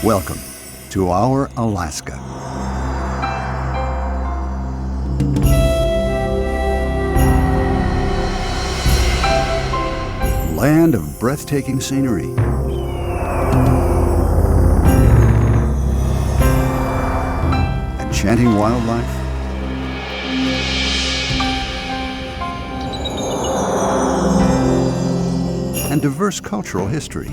Welcome to our Alaska. Land of breathtaking scenery. Enchanting wildlife. And diverse cultural history.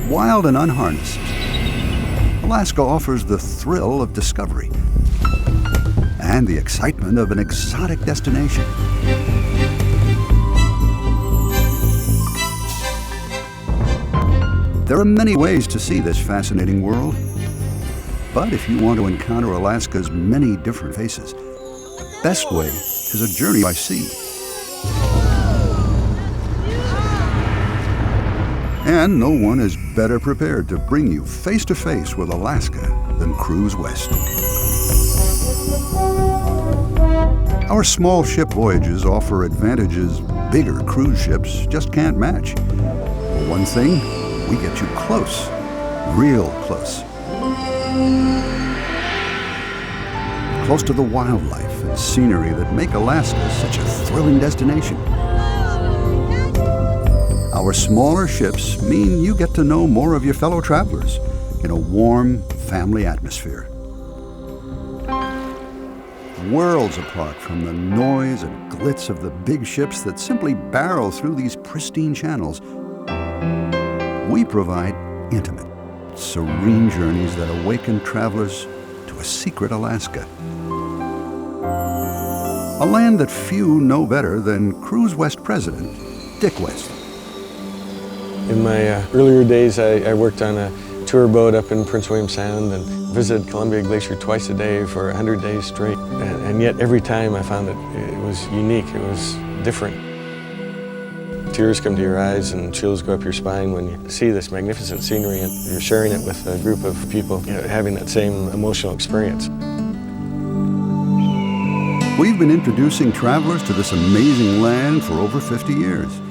Wild and unharnessed, Alaska offers the thrill of discovery and the excitement of an exotic destination. There are many ways to see this fascinating world, but if you want to encounter Alaska's many different faces, the best way is a journey by sea. And no one is better prepared to bring you face to face with Alaska than CruiseWest. Our small ship voyages offer advantages bigger cruise ships just can't match. For one thing, we get you close, real close. Close to the wildlife and scenery that make Alaska such a thrilling destination. Our smaller ships mean you get to know more of your fellow travelers in a warm family atmosphere. Worlds apart from the noise and glitz of the big ships that simply barrel through these pristine channels, we provide intimate, serene journeys that awaken travelers to a secret Alaska. A land that few know better than CruiseWest President Dick West. In my earlier days, I worked on a tour boat up in Prince William Sound and visited Columbia Glacier twice a day for 100 days straight. And yet every time I found it was unique, it was different. Tears come to your eyes and chills go up your spine when you see this magnificent scenery and you're sharing it with a group of people, having that same emotional experience. We've been introducing travelers to this amazing land for over 50 years.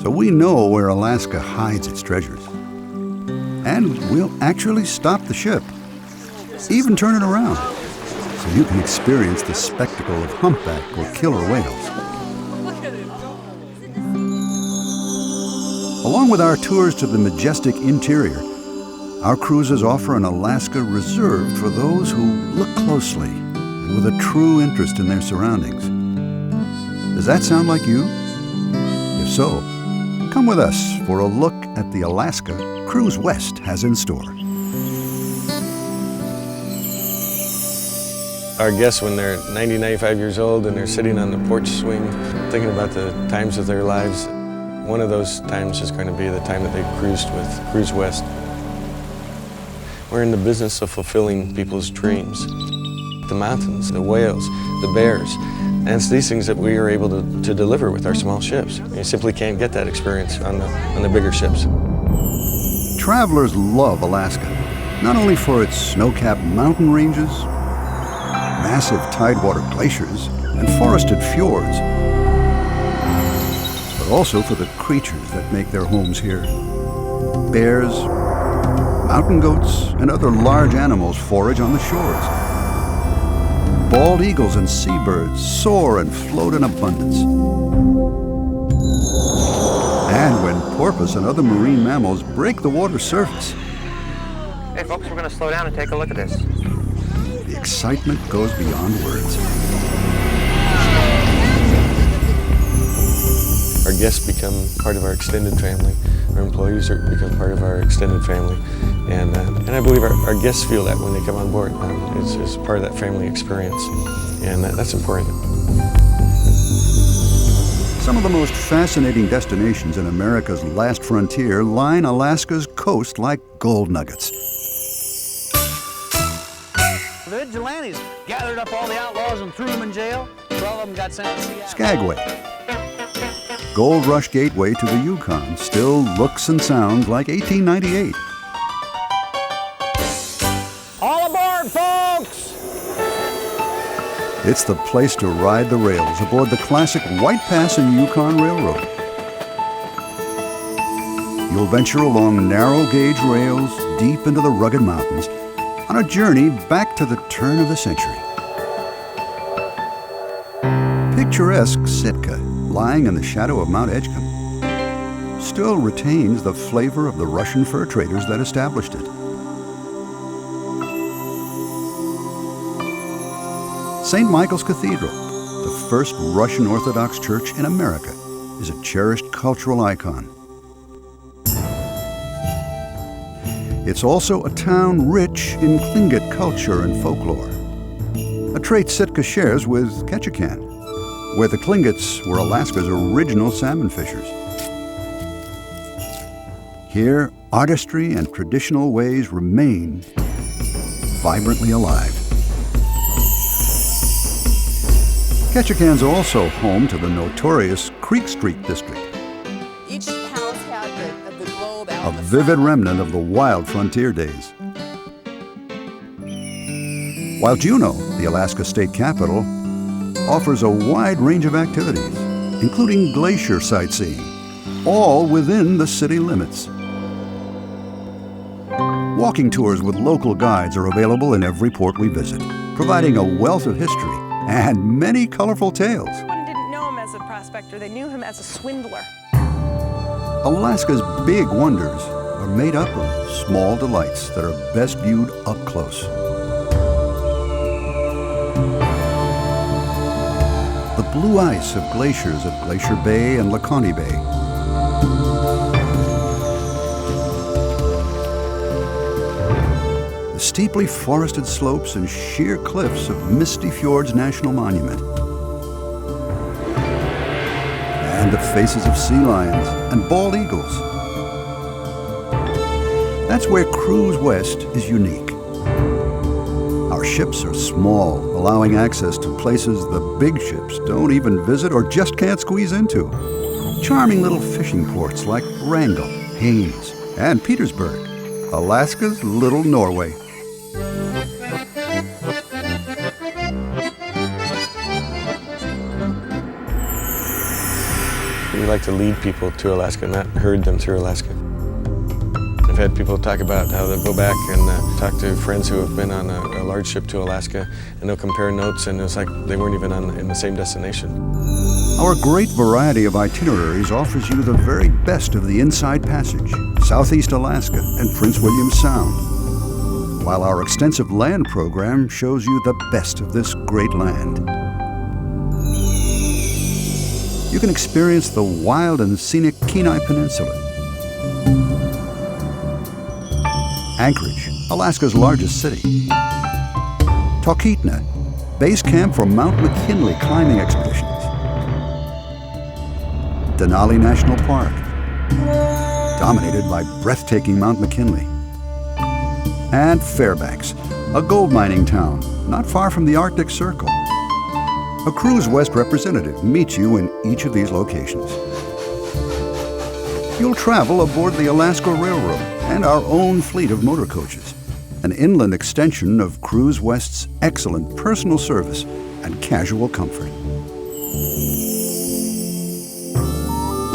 So we know where Alaska hides its treasures. And we'll actually stop the ship, even turn it around, so you can experience the spectacle of humpback or killer whales. Along with our tours to the majestic interior, our cruises offer an Alaska reserved for those who look closely and with a true interest in their surroundings. Does that sound like you? If so, come with us for a look at the Alaska CruiseWest has in store. Our guests, when they're 90, 95 years old and they're sitting on the porch swing, thinking about the times of their lives, one of those times is going to be the time that they cruised with CruiseWest. We're in the business of fulfilling people's dreams. The mountains, the whales, the bears, and it's these things that we are able to deliver with our small ships. You simply can't get that experience on the bigger ships. Travelers love Alaska, not only for its snow-capped mountain ranges, massive tidewater glaciers, and forested fjords, but also for the creatures that make their homes here. Bears, mountain goats, and other large animals forage on the shores. Bald eagles and seabirds soar and float in abundance. And when porpoise and other marine mammals break the water's surface, hey folks, we're going to slow down and take a look at this. The excitement goes beyond words. Our guests become part of our extended family. Our employees become part of our extended family. And I believe our guests feel that when they come on board. It's part of that family experience. And that's important. Some of the most fascinating destinations in America's last frontier line Alaska's coast like gold nuggets. The vigilantes gathered up all the outlaws and threw them in jail. 12 of them got sent to Seattle. Skagway. Gold Rush gateway to the Yukon still looks and sounds like 1898. All aboard, folks! It's the place to ride the rails aboard the classic White Pass and Yukon Railroad. you'll venture along narrow-gauge rails deep into the rugged mountains on a journey back to the turn of the century. Picturesque Sitka, lying in the shadow of Mount Edgecombe, still retains the flavor of the Russian fur traders that established it. St. Michael's Cathedral, the first Russian Orthodox church in America, is a cherished cultural icon. It's also a town rich in Tlingit culture and folklore, a trait Sitka shares with Ketchikan, where the Tlingits were Alaska's original salmon fishers. Here, artistry and traditional ways remain vibrantly alive. Ketchikan's also home to the notorious Creek Street district, Each house had the globe out a in the vivid front. remnant of the wild frontier days. While Juneau, the Alaska state capital, offers a wide range of activities, including glacier sightseeing, all within the city limits. Walking tours with local guides are available in every port we visit, providing a wealth of history and many colorful tales. Everyone didn't know him as a prospector, they knew him as a swindler. Alaska's big wonders are made up of small delights that are best viewed up close. The blue ice of glaciers of Glacier Bay and Laconnie Bay. The steeply forested slopes and sheer cliffs of Misty Fjords National Monument. And the faces of sea lions and bald eagles. That's where CruiseWest is unique. Our ships are small, allowing access to places the big ships don't even visit or just can't squeeze into. Charming little fishing ports like Wrangell, Haines, and Petersburg, Alaska's little Norway. We like to lead people to Alaska, not herd them through Alaska. I've had people talk about how they'll go back and talk to friends who have been on a large ship to Alaska, and they'll compare notes, and it's like they weren't even in the same destination. Our great variety of itineraries offers you the very best of the Inside Passage, Southeast Alaska, and Prince William Sound, while our extensive land program shows you the best of this great land. You can experience the wild and scenic Kenai Peninsula, Anchorage, Alaska's largest city, Talkeetna, base camp for Mount McKinley climbing expeditions, Denali National Park, dominated by breathtaking Mount McKinley, and Fairbanks, a gold mining town not far from the Arctic Circle. A CruiseWest representative meets you in each of these locations. You'll travel aboard the Alaska Railroad and our own fleet of motor coaches, an inland extension of CruiseWest's excellent personal service and casual comfort.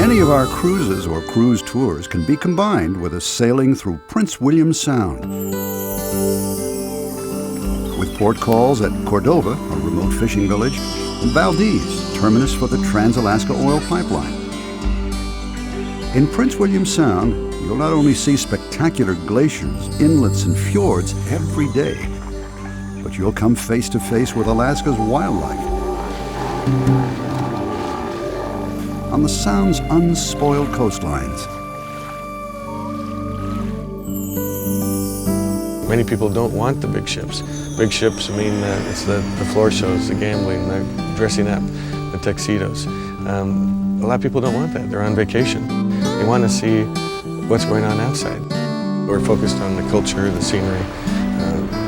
Any of our cruises or cruise tours can be combined with a sailing through Prince William Sound, with port calls at Cordova, a remote fishing village, and Valdez, terminus for the Trans-Alaska Oil Pipeline. In Prince William Sound, you'll not only see spectacular glaciers, inlets, and fjords every day, but you'll come face to face with Alaska's wildlife. On the Sound's unspoiled coastlines. Many people don't want the big ships. Big ships mean it's the floor shows, the gambling, the dressing up, the tuxedos. A lot of people don't want that. They're on vacation. They want to see what's going on outside. We're focused on the culture, the scenery,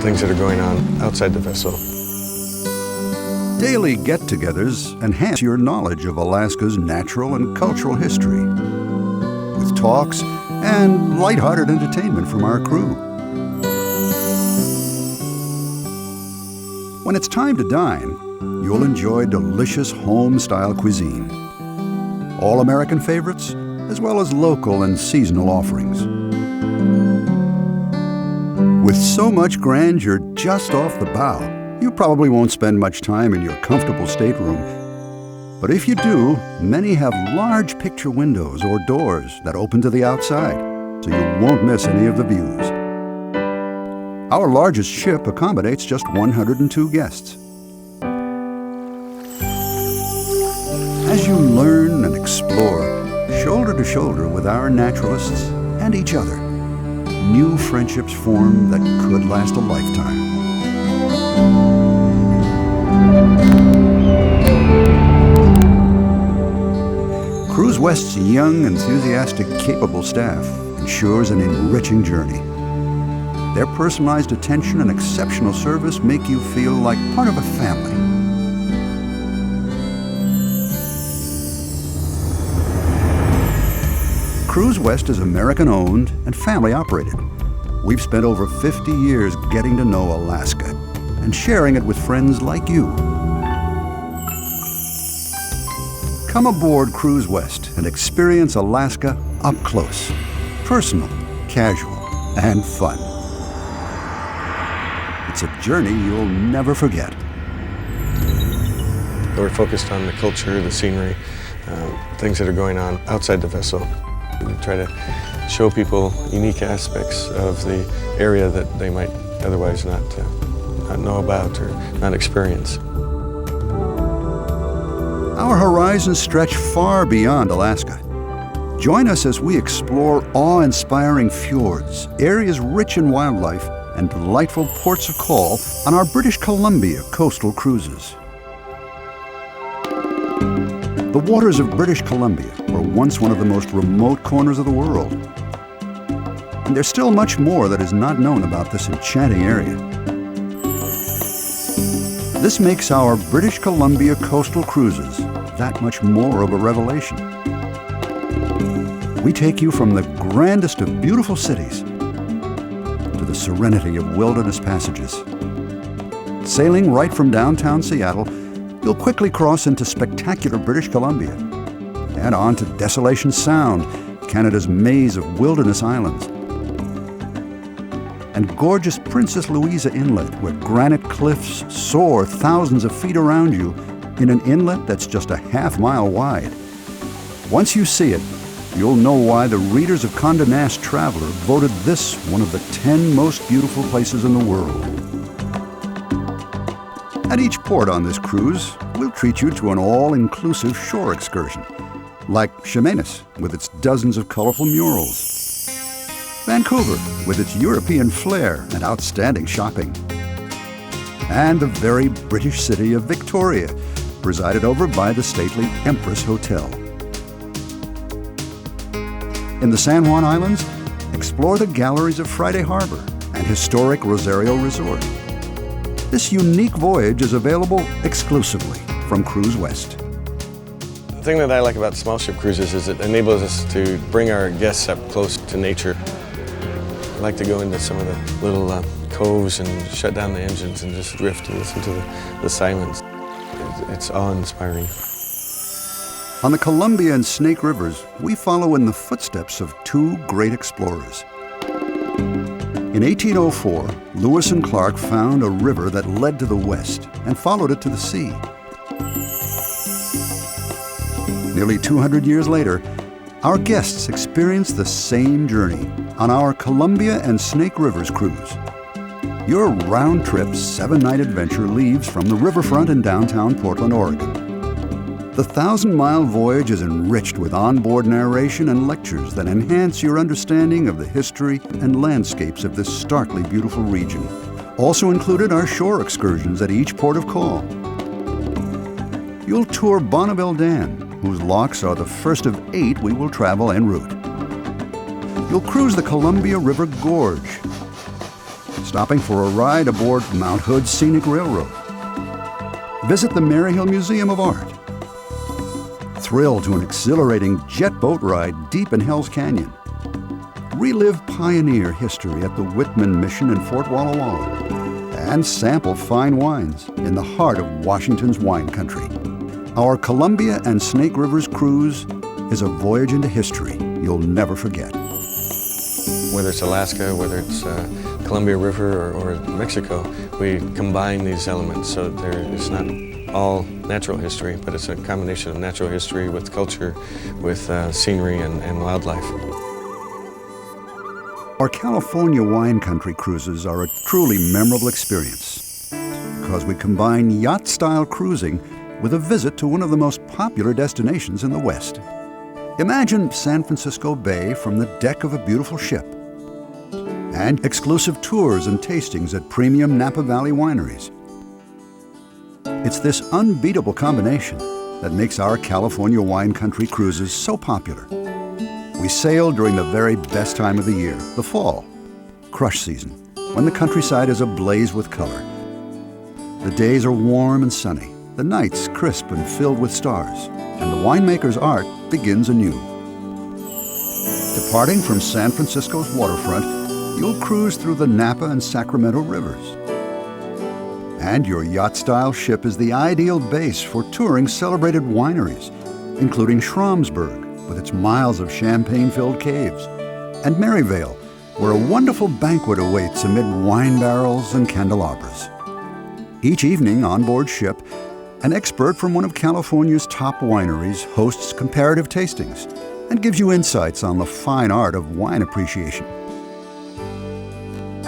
things that are going on outside the vessel. Daily get-togethers enhance your knowledge of Alaska's natural and cultural history, with talks and lighthearted entertainment from our crew. When it's time to dine, you'll enjoy delicious home-style cuisine. All-American favorites as well as local and seasonal offerings. With so much grandeur just off the bow, you probably won't spend much time in your comfortable stateroom. But if you do, many have large picture windows or doors that open to the outside, so you won't miss any of the views. Our largest ship accommodates just 102 guests. As you learn and explore, shoulder to shoulder with our naturalists and each other, new friendships form that could last a lifetime. CruiseWest's young, enthusiastic, capable staff ensures an enriching journey. Their personalized attention and exceptional service make you feel like part of a family. CruiseWest is American-owned and family-operated. We've spent over 50 years getting to know Alaska and sharing it with friends like you. Come aboard CruiseWest and experience Alaska up close, personal, casual, and fun. It's a journey you'll never forget. We're focused on the culture, the scenery, things that are going on outside the vessel. We try to show people unique aspects of the area that they might otherwise not know about or not experience. Our horizons stretch far beyond Alaska. Join us as we explore awe-inspiring fjords, areas rich in wildlife, and delightful ports of call on our British Columbia coastal cruises. The waters of British Columbia were once one of the most remote corners of the world. And there's still much more that is not known about this enchanting area. This makes our British Columbia coastal cruises that much more of a revelation. We take you from the grandest of beautiful cities to the serenity of wilderness passages. Sailing right from downtown Seattle, you'll quickly cross into spectacular British Columbia and on to Desolation Sound, Canada's maze of wilderness islands, and gorgeous Princess Louisa Inlet, where granite cliffs soar thousands of feet around you in an inlet that's just a half-mile wide. Once you see it, you'll know why the readers of Condé Nast Traveler voted this one of the 10 most beautiful places in the world. At each port on this cruise, we'll treat you to an all-inclusive shore excursion, like Chemainus with its dozens of colorful murals, Vancouver with its European flair and outstanding shopping, and the very British city of Victoria, presided over by the stately Empress Hotel. In the San Juan Islands, explore the galleries of Friday Harbor and historic Rosario Resort. This unique voyage is available exclusively from CruiseWest. The thing that I like about small ship cruises is it enables us to bring our guests up close to nature. I like to go into some of the little coves and shut down the engines and just drift and listen to the silence. It's awe-inspiring. On the Columbia and Snake Rivers, we follow in the footsteps of two great explorers. In 1804, Lewis and Clark found a river that led to the west and followed it to the sea. Nearly 200 years later, our guests experienced the same journey on our Columbia and Snake Rivers cruise. Your round-trip 7-night adventure leaves from the riverfront in downtown Portland, Oregon. The 1,000-mile voyage is enriched with onboard narration and lectures that enhance your understanding of the history and landscapes of this starkly beautiful region. Also included are shore excursions at each port of call. You'll tour Bonneville Dam, whose locks are the first of 8 we will travel en route. You'll cruise the Columbia River Gorge, stopping for a ride aboard Mount Hood's Scenic Railroad. Visit the Maryhill Museum of Art. Thrill to an exhilarating jet boat ride deep in Hell's Canyon. Relive pioneer history at the Whitman Mission in Fort Walla Walla. And sample fine wines in the heart of Washington's wine country. Our Columbia and Snake Rivers cruise is a voyage into history you'll never forget. Whether it's Alaska, whether it's Columbia River or Mexico, we combine these elements so it's not all natural history, but it's a combination of natural history with culture, with scenery and wildlife. Our California wine country cruises are a truly memorable experience because we combine yacht-style cruising with a visit to one of the most popular destinations in the West. Imagine San Francisco Bay from the deck of a beautiful ship, and exclusive tours and tastings at premium Napa Valley wineries. It's this unbeatable combination that makes our California wine country cruises so popular. We sail during the very best time of the year, the fall, crush season, when the countryside is ablaze with color. The days are warm and sunny, the nights crisp and filled with stars, and the winemaker's art begins anew. Departing from San Francisco's waterfront, you'll cruise through the Napa and Sacramento rivers. And your yacht-style ship is the ideal base for touring celebrated wineries, including Schramsberg, with its miles of champagne-filled caves, and Maryvale, where a wonderful banquet awaits amid wine barrels and candelabras. Each evening on board ship, an expert from one of California's top wineries hosts comparative tastings and gives you insights on the fine art of wine appreciation.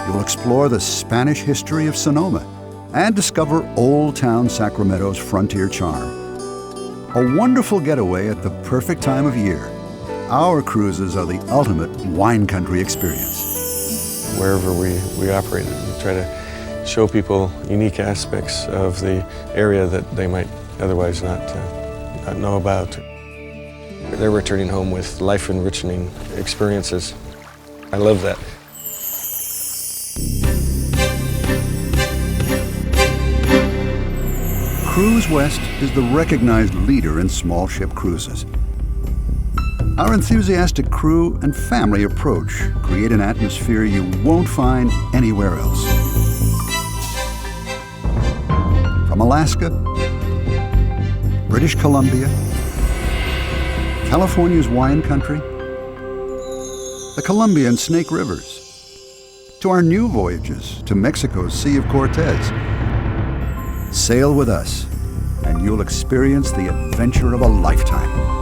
You'll explore the Spanish history of Sonoma and discover Old Town Sacramento's frontier charm. A wonderful getaway at the perfect time of year. Our cruises are the ultimate wine country experience. Wherever we operate, we try to show people unique aspects of the area that they might otherwise not know about. They're returning home with life-enriching experiences. I love that. CruiseWest is the recognized leader in small ship cruises. Our enthusiastic crew and family approach create an atmosphere you won't find anywhere else. From Alaska, British Columbia, California's wine country, the Columbia and Snake Rivers, to our new voyages to Mexico's Sea of Cortes. Sail with us, and you'll experience the adventure of a lifetime.